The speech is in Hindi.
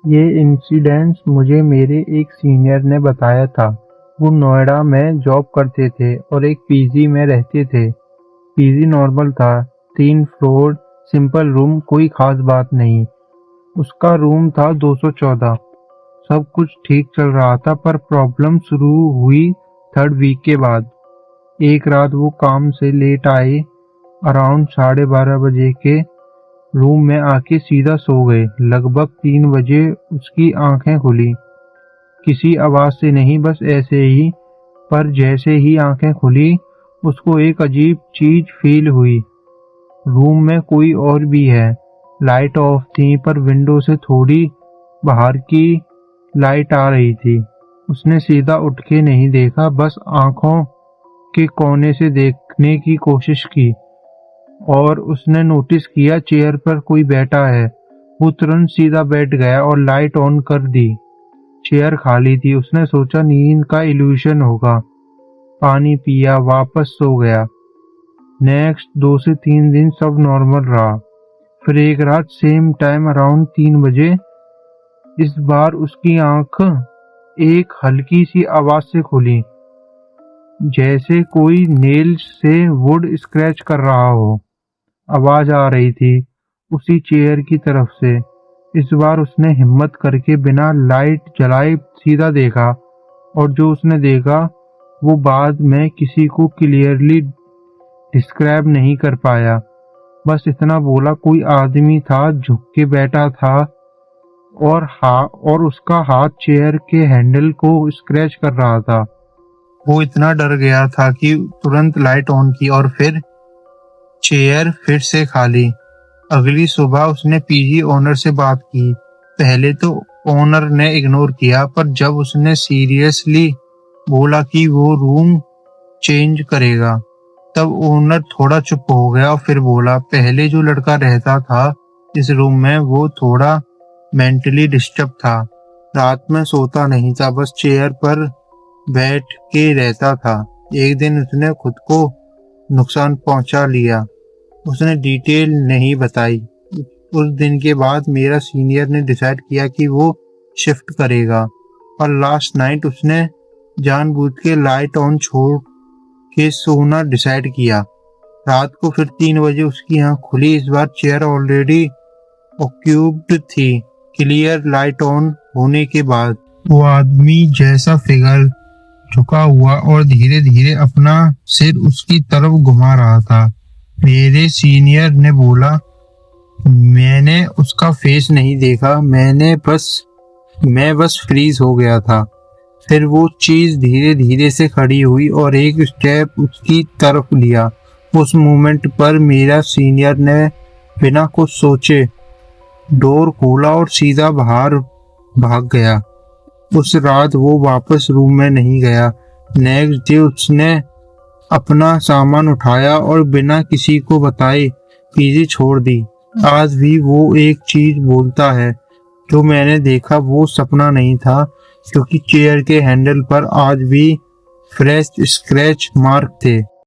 ये इंसिडेंस मुझे मेरे एक सीनियर ने बताया था। वो नोएडा में जॉब करते थे और एक पीजी में रहते थे। पीजी नॉर्मल था, 3 फ्लोर, सिंपल रूम, कोई खास बात नहीं। उसका रूम था 214। सब कुछ ठीक चल रहा था, पर प्रॉब्लम शुरू हुई 3rd वीक के बाद। एक रात वो काम से लेट आए, अराउंड 12:30 बजे के, रूम में आके सीधा सो गए। लगभग 3 बजे उसकी आंखें खुली, किसी आवाज से नहीं, बस ऐसे ही। पर जैसे ही आंखें खुली, उसको एक अजीब चीज फील हुई। रूम में कोई और भी है। लाइट ऑफ थी, पर विंडो से थोड़ी बाहर की लाइट आ रही थी। उसने सीधा उठ के नहीं देखा, बस आंखों के कोने से देखने की कोशिश की और उसने नोटिस किया चेयर पर कोई बैठा है। वो तुरंत सीधा बैठ गया और लाइट ऑन कर दी। चेयर खाली थी। उसने सोचा नींद का इल्यूशन होगा। पानी पिया, वापस सो गया। नेक्स्ट 2 से 3 दिन सब नॉर्मल रहा। फिर एक रात सेम टाइम अराउंड 3 बजे, इस बार उसकी आंख एक हल्की सी आवाज से खुली, जैसे कोई नेल्स से वुड स्क्रैच कर रहा हो। आवाज आ रही थी उसी चेयर की तरफ से। इस बार उसने हिम्मत करके बिना लाइट जलाए सीधा देखा, और जो उसने देखा वो बाद में किसी को क्लियरली डिस्क्राइब नहीं कर पाया। बस इतना बोला, कोई आदमी था, झुक के बैठा था और उसका हाथ चेयर के हैंडल को स्क्रैच कर रहा था। वो इतना डर गया था कि तुरंत लाइट ऑन की और फिर चेयर फिर से खाली। अगली सुबह उसने पीजी ओनर से बात की। पहले तो ओनर ने इग्नोर किया, पर जब उसने सीरियसली बोला कि वो रूम चेंज करेगा, तब ओनर थोड़ा चुप हो गया और फिर बोला, पहले जो लड़का रहता था इस रूम में वो थोड़ा मेंटली डिस्टर्ब था। रात में सोता नहीं था, बस चेयर पर बैठ के रहता था। एक दिन उसने खुद को नुकसान पहुंचा लिया। उसने डिटेल नहीं बताई। उस दिन के बाद मेरा सीनियर ने डिसाइड किया कि वो शिफ्ट करेगा, और लास्ट नाइट उसने जानबूझ के लाइट ऑन छोड़ के सोना डिसाइड किया। रात को फिर 3 बजे उसकी आंख खुली। इस बार चेयर ऑलरेडी ऑक्यूप्ड थी। क्लियर लाइट ऑन होने के बाद वो आदमी जैसा फिगर झुका हुआ और धीरे धीरे अपना सिर उसकी तरफ घुमा रहा था। मेरे सीनियर ने बोला, मैंने उसका फेस नहीं देखा, मैं बस फ्रीज हो गया था। फिर वो चीज धीरे धीरे से खड़ी हुई और एक स्टेप उसकी तरफ लिया। उस मोमेंट पर मेरा सीनियर ने बिना कुछ सोचे डोर खोला और सीधा बाहर भाग गया। उस रात वो वापस रूम में नहीं गया। नेक्स्ट डे उसने अपना सामान उठाया और बिना किसी को बताए पीजी छोड़ दी। आज भी वो एक चीज बोलता है, जो मैंने देखा वो सपना नहीं था, क्योंकि चेयर के हैंडल पर आज भी फ्रेश स्क्रैच मार्क थे।